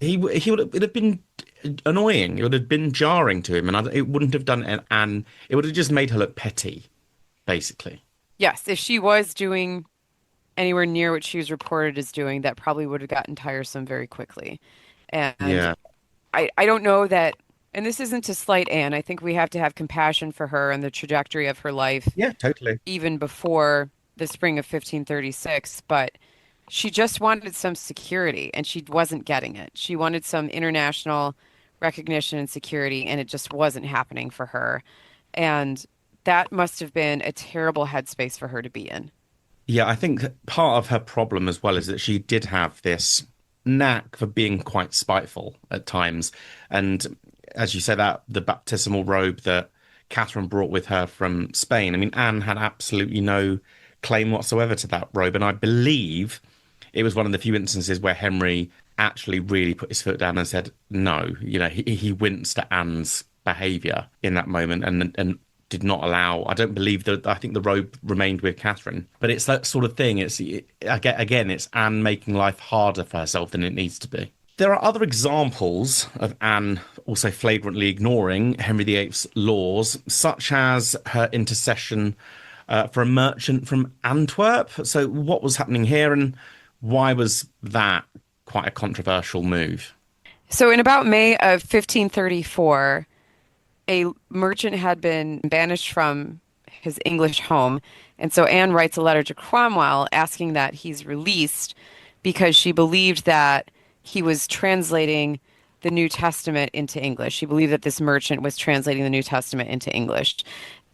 He would have, it'd have been annoying. It would have been jarring to him, and it wouldn't have done it. And it would have just made her look petty, basically. Yes, if she was doing anywhere near what she was reported as doing, that probably would have gotten tiresome very quickly. And Yeah. I don't know that, and this isn't to slight Anne. I think we have to have compassion for her and the trajectory of her life Yeah, totally. even before the spring of 1536, but she just wanted some security and she wasn't getting it. She wanted some international recognition and security, and it just wasn't happening for her. And that must have been a terrible headspace for her to be in. Yeah, I think part of her problem as well is that she did have this knack for being quite spiteful at times. And as you say, that the baptismal robe that Catherine brought with her from Spain, I mean, Anne had absolutely no claim whatsoever to that robe. And I believe it was one of the few instances where Henry actually really put his foot down and said no. He winced at Anne's behaviour in that moment and did not allow. I don't believe that. I think the robe remained with Catherine, but it's that sort of thing. Again, it's Anne making life harder for herself than it needs to be. There are other examples of Anne also flagrantly ignoring Henry VIII's laws, such as her intercession for a merchant from Antwerp. So, what was happening here, and why was that quite a controversial move? So in about May of 1534, a merchant had been banished from his English home, and so Anne writes a letter to Cromwell asking that he's released because she believed that he was translating the New Testament into English. She believed that this merchant was translating the New Testament into English,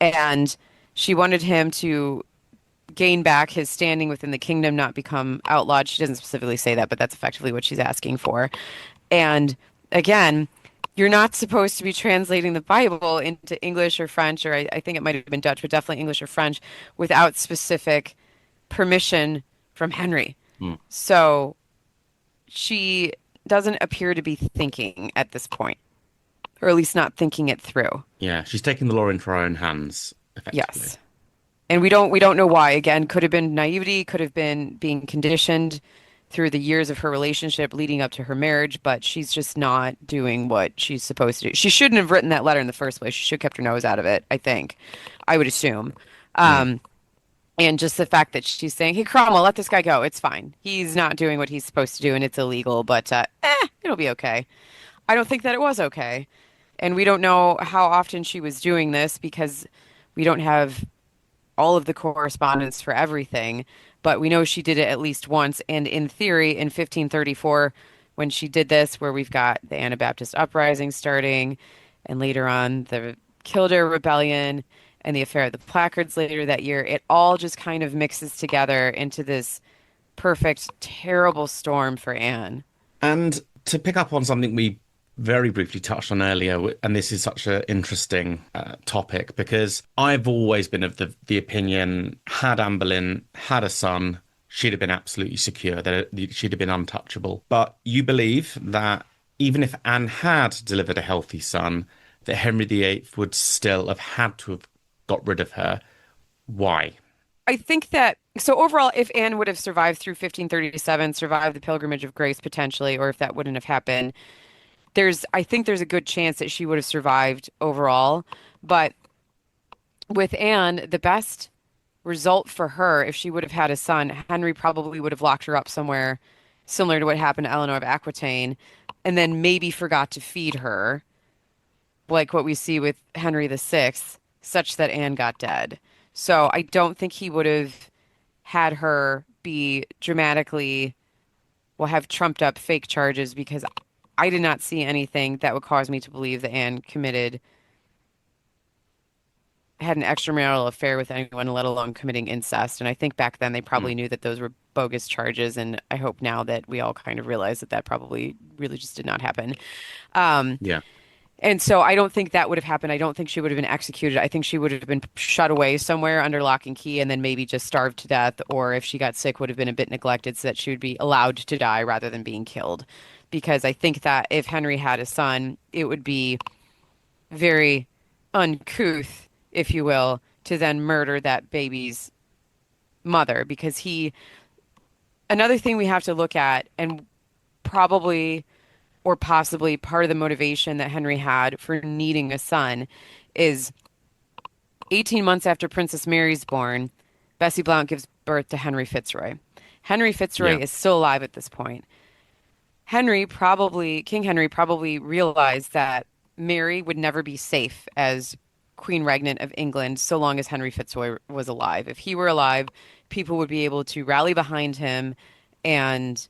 and she wanted him to gain back his standing within the kingdom, not become outlawed. She doesn't specifically say that, but that's effectively what she's asking for. And again, you're not supposed to be translating the Bible into English or French, or I think it might have been Dutch, but definitely English or French, without specific permission from Henry. Mm. So she doesn't appear to be thinking at this point, or at least not thinking it through. Yeah, she's taking the law into her own hands, effectively. Yes. And we don't know why. Again, could have been naivety, could have been being conditioned through the years of her relationship leading up to her marriage, but she's just not doing what she's supposed to do. She shouldn't have written that letter in the first place. She should have kept her nose out of it, I think. I would assume. Mm. And just the fact that she's saying, "Hey, Cromwell, let this guy go. It's fine. He's not doing what he's supposed to do, and it's illegal, but it'll be okay." I don't think that it was okay. And we don't know how often she was doing this because we don't have all of the correspondence for everything, but we know she did it at least once. And in theory, in 1534, when she did this, where we've got the Anabaptist uprising starting, and later on the Kildare Rebellion and the affair of the placards later that year, it all just kind of mixes together into this perfect, terrible storm for Anne. And to pick up on something we very briefly touched on earlier, and this is such an interesting topic because I've always been of the opinion, had Anne Boleyn had a son, she'd have been absolutely secure, that she'd have been untouchable. But you believe that even if Anne had delivered a healthy son, that Henry VIII would still have had to have got rid of her. Why? I think that so overall, if Anne would have survived through 1537, survived the Pilgrimage of Grace potentially, or if that wouldn't have happened, I think there's a good chance that she would have survived overall. But with Anne, the best result for her, if she would have had a son, Henry probably would have locked her up somewhere similar to what happened to Eleanor of Aquitaine, and then maybe forgot to feed her, like what we see with Henry VI, such that Anne got dead. So I don't think he would have had her be dramatically, well, have trumped up fake charges because I did not see anything that would cause me to believe that Anne had an extramarital affair with anyone, let alone committing incest. And I think back then they Mm. probably knew that those were bogus charges. And I hope now that we all kind of realize that that probably really just did not happen. Um, Yeah. and so I don't think that would have happened. I don't think she would have been executed. I think she would have been shut away somewhere under lock and key and then maybe just starved to death. Or if she got sick, would have been a bit neglected so that she would be allowed to die rather than being killed. Because I think that if Henry had a son, it would be very uncouth, if you will, to then murder that baby's mother. Because another thing we have to look at, and probably or possibly part of the motivation that Henry had for needing a son, is 18 months after Princess Mary's born, Bessie Blount gives birth to Henry Fitzroy. Henry Fitzroy Yeah. is still alive at this point. King Henry probably realized that Mary would never be safe as Queen Regnant of England so long as Henry Fitzroy was alive. If he were alive, people would be able to rally behind him and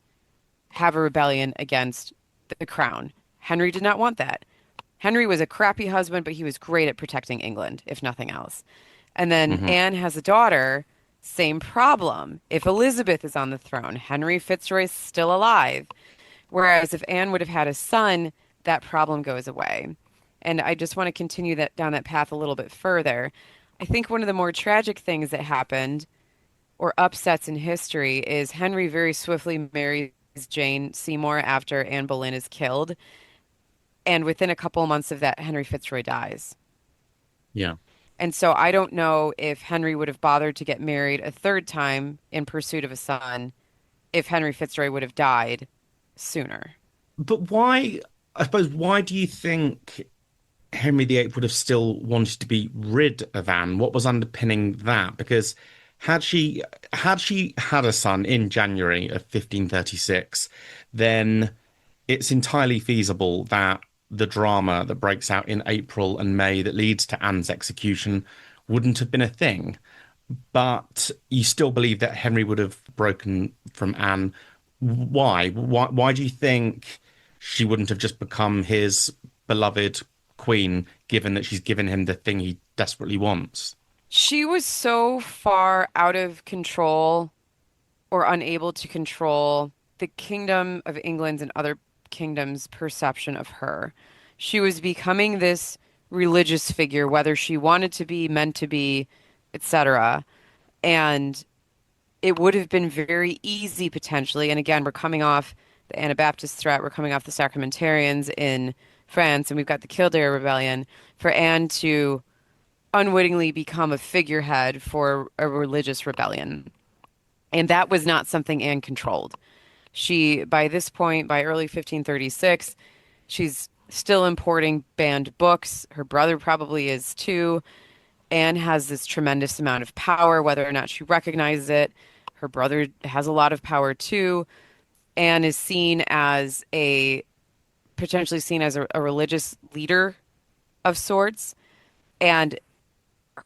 have a rebellion against the crown. Henry did not want that. Henry was a crappy husband, but he was great at protecting England, if nothing else. And then Hmm. Anne has a daughter Same problem. If Elizabeth is on the throne, Henry Fitzroy's still alive. Whereas if Anne would have had a son, that problem goes away. And I just want to continue that down that path a little bit further. I think one of the more tragic things that happened or upsets in history is Henry very swiftly marries Jane Seymour after Anne Boleyn is killed. And within a couple of months of that, Henry Fitzroy dies. Yeah. And so I don't know if Henry would have bothered to get married a third time in pursuit of a son if Henry Fitzroy would have died sooner. But why, I suppose, why do you think Henry VIII would have still wanted to be rid of Anne? What was underpinning that? Because had she had a son in January of 1536, then it's entirely feasible that the drama that breaks out in April and May that leads to Anne's execution wouldn't have been a thing. But you still believe that Henry would have broken from Anne. Why? Why do you think she wouldn't have just become his beloved queen, given that she's given him the thing he desperately wants? She was so far out of control or unable to control the Kingdom of England's and other kingdoms' perception of her. She was becoming this religious figure, whether she wanted to be, meant to be, etc. And it would have been very easy potentially. And again, we're coming off the Anabaptist threat, we're coming off the Sacramentarians in France, and we've got the Kildare Rebellion for Anne to unwittingly become a figurehead for a religious rebellion. And that was not something Anne controlled. She, by this point, by early 1536, she's still importing banned books. Her brother probably is too. Anne has this tremendous amount of power, whether or not she recognizes it. Her brother has a lot of power too. Anne is seen as a potentially seen as a religious leader of sorts, and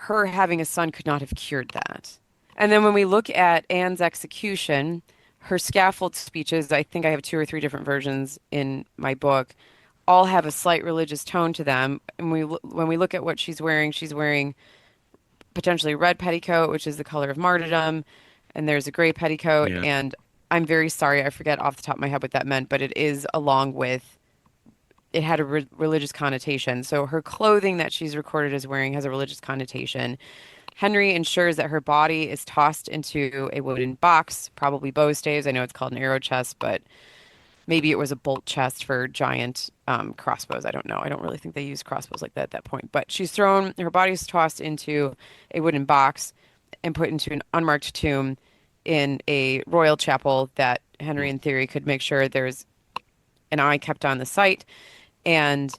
her having a son could not have cured that. And then when we look at Anne's execution, her scaffold speeches, I think I have two or three different versions in my book, all have a slight religious tone to them. And when we look at what she's wearing potentially a red petticoat, which is the color of martyrdom, and there's a gray petticoat. Yeah. And I'm very sorry, I forget off the top of my head what that meant, but it is along with it had a religious connotation. So her clothing that she's recorded as wearing has a religious connotation. Henry ensures that her body is tossed into a wooden box, probably bow staves. I know it's called an arrow chest, but maybe it was a bolt chest for giant crossbows. I don't know. I don't really think they used crossbows like that at that point. But her body is tossed into a wooden box and put into an unmarked tomb in a royal chapel that Henry, in theory, could make sure there's an eye kept on the site. And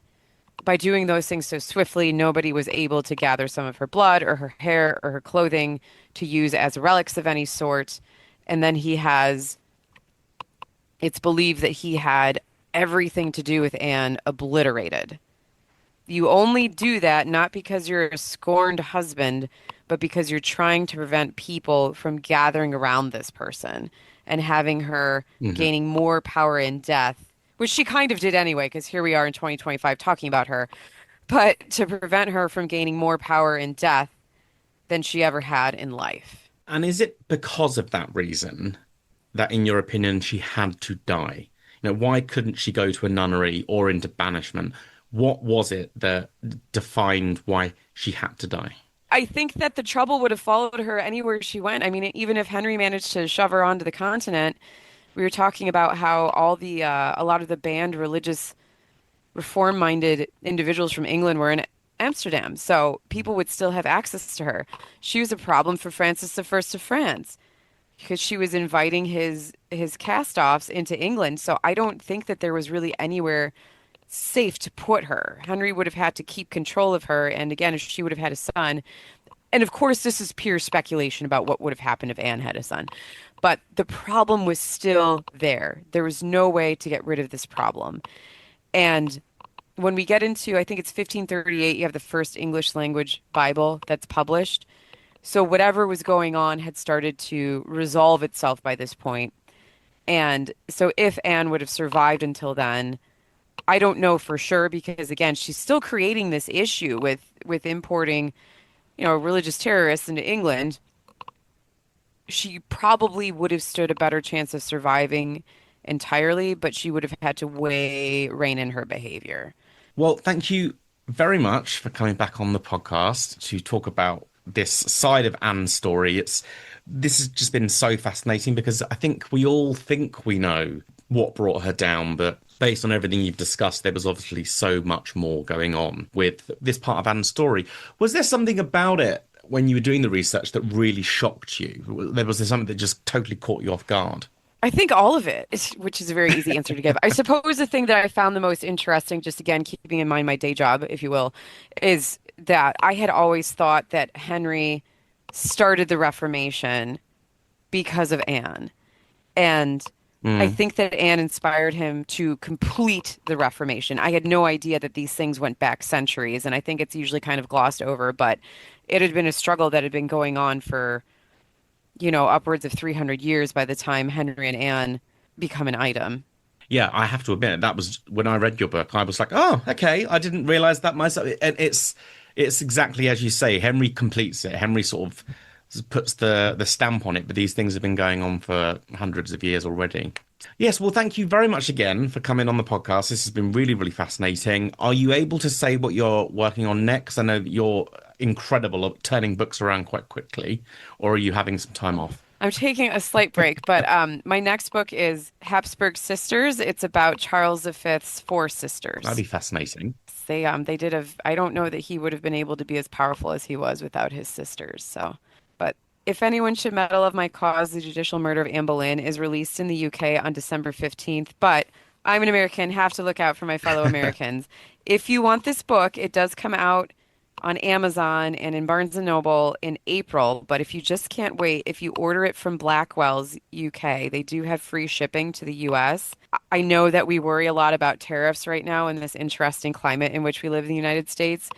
by doing those things so swiftly, nobody was able to gather some of her blood or her hair or her clothing to use as relics of any sort. And then it's believed that he had everything to do with Anne obliterated. You only do that not because you're a scorned husband, but because you're trying to prevent people from gathering around this person and having her Mhm. gaining more power in death, which she kind of did anyway, because here we are in 2025 talking about her, but to prevent her from gaining more power in death than she ever had in life. And is it because of that reason that, in your opinion, she had to die? Why couldn't she go to a nunnery or into banishment? What was it that defined why she had to die? I think that the trouble would have followed her anywhere she went. I mean, even if Henry managed to shove her onto the continent, we were talking about how a lot of the banned religious reform-minded individuals from England were in Amsterdam, so people would still have access to her. She was a problem for Francis I of France because she was inviting his cast-offs into England. So I don't think that there was really anywhere safe to put her. Henry would have had to keep control of her, and again, if she would have had a son. And of course, this is pure speculation about what would have happened if Anne had a son. But the problem was still there. There was no way to get rid of this problem. And when we get into, I think it's 1538, you have the first English language Bible that's published. So whatever was going on had started to resolve itself by this point. And so if Anne would have survived until then, I don't know for sure because again, she's still creating this issue with importing, religious terrorists into England. she probably would have stood a better chance of surviving entirely, but she would have had to rein in her behavior. Well, thank you very much for coming back on the podcast to talk about this side of Anne's story. This has just been so fascinating because I think we all think we know what brought her down, but based on everything you've discussed, there was obviously so much more going on with this part of Anne's story. Was there something about it when you were doing the research that really shocked you? Was there something that just totally caught you off guard? I think all of it, which is a very easy answer to give. I suppose the thing that I found the most interesting, just again keeping in mind my day job, if you will, is that I had always thought that Henry started the Reformation because of Anne. And I think that Anne inspired him to complete the Reformation. I had no idea that these things went back centuries, and I think it's usually kind of glossed over, but it had been a struggle that had been going on for, upwards of 300 years by the time Henry and Anne become an item. Yeah, I have to admit, that was when I read your book, I was like, oh, okay, I didn't realize that myself. And it's exactly as you say, Henry completes it. Henry sort of puts the stamp on it, but these things have been going on for hundreds of years already. Yes, well, thank you very much again for coming on the podcast. This has been really, really fascinating. Are you able to say what you're working on next? I know that you're incredible at turning books around quite quickly, or are you having some time off? I'm taking a slight break, but my next book is Habsburg Sisters. It's about Charles V's four sisters. That'd be fascinating. They did I don't know that he would have been able to be as powerful as he was without his sisters. So, but if anyone should meddle of my cause, The Judicial Murder of Anne Boleyn is released in the UK on December 15th. But I'm an American, have to look out for my fellow Americans. If you want this book, it does come out on Amazon and in Barnes& and Noble in April. But if you just can't wait, if you order it from Blackwell's UK, they do have free shipping to the US. I know that we worry a lot about tariffs right now in this interesting climate in which we live in the United States.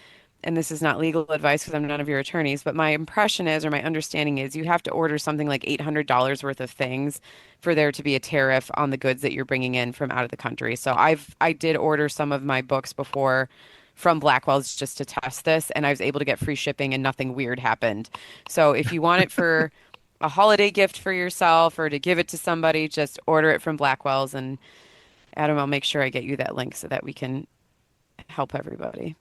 And this is not legal advice because I'm none of your attorneys, but my impression is, or my understanding is, you have to order something like $800 worth of things for there to be a tariff on the goods that you're bringing in from out of the country. So I did order some of my books before from Blackwell's just to test this, and I was able to get free shipping and nothing weird happened. So if you want it for a holiday gift for yourself or to give it to somebody, just order it from Blackwell's, and Adam, I'll make sure I get you that link so that we can help everybody.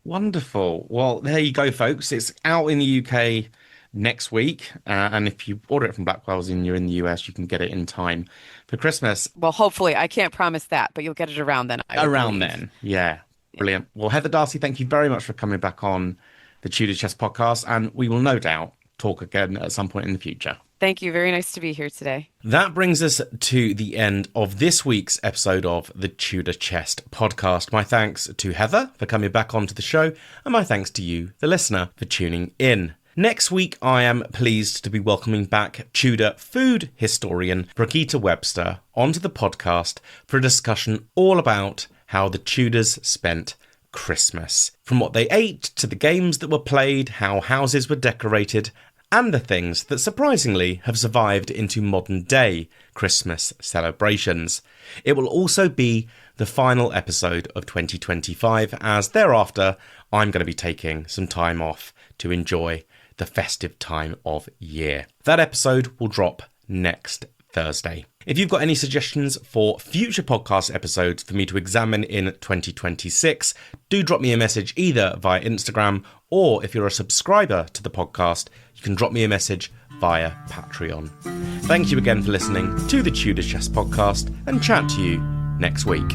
Wonderful. Well, there you go, folks. It's out in the UK next week. And if you order it from Blackwell's and you're in the US, you can get it in time for Christmas. Well, hopefully. I can't promise that, but you'll get it around then. Around then. Yeah. Brilliant. Well, Heather Darsie, thank you very much for coming back on the Tudor Chess podcast. And we will no doubt talk again at some point in the future. Thank you. Very nice to be here today. That brings us to the end of this week's episode of the Tudor Chess podcast. My thanks to Heather for coming back onto the show, and my thanks to you, the listener, for tuning in. Next week, I am pleased to be welcoming back Tudor food historian Brigitte Webster onto the podcast for a discussion all about how the Tudors spent Christmas. From what they ate to the games that were played, how houses were decorated, and the things that surprisingly have survived into modern day Christmas celebrations. It will also be the final episode of 2025, as thereafter I'm going to be taking some time off to enjoy the festive time of year. That episode will drop next Thursday. If you've got any suggestions for future podcast episodes for me to examine in 2026, do drop me a message either via Instagram, or if you're a subscriber to the podcast, you can drop me a message via Patreon. Thank you again for listening to the Tudor Chess podcast, and chat to you next week.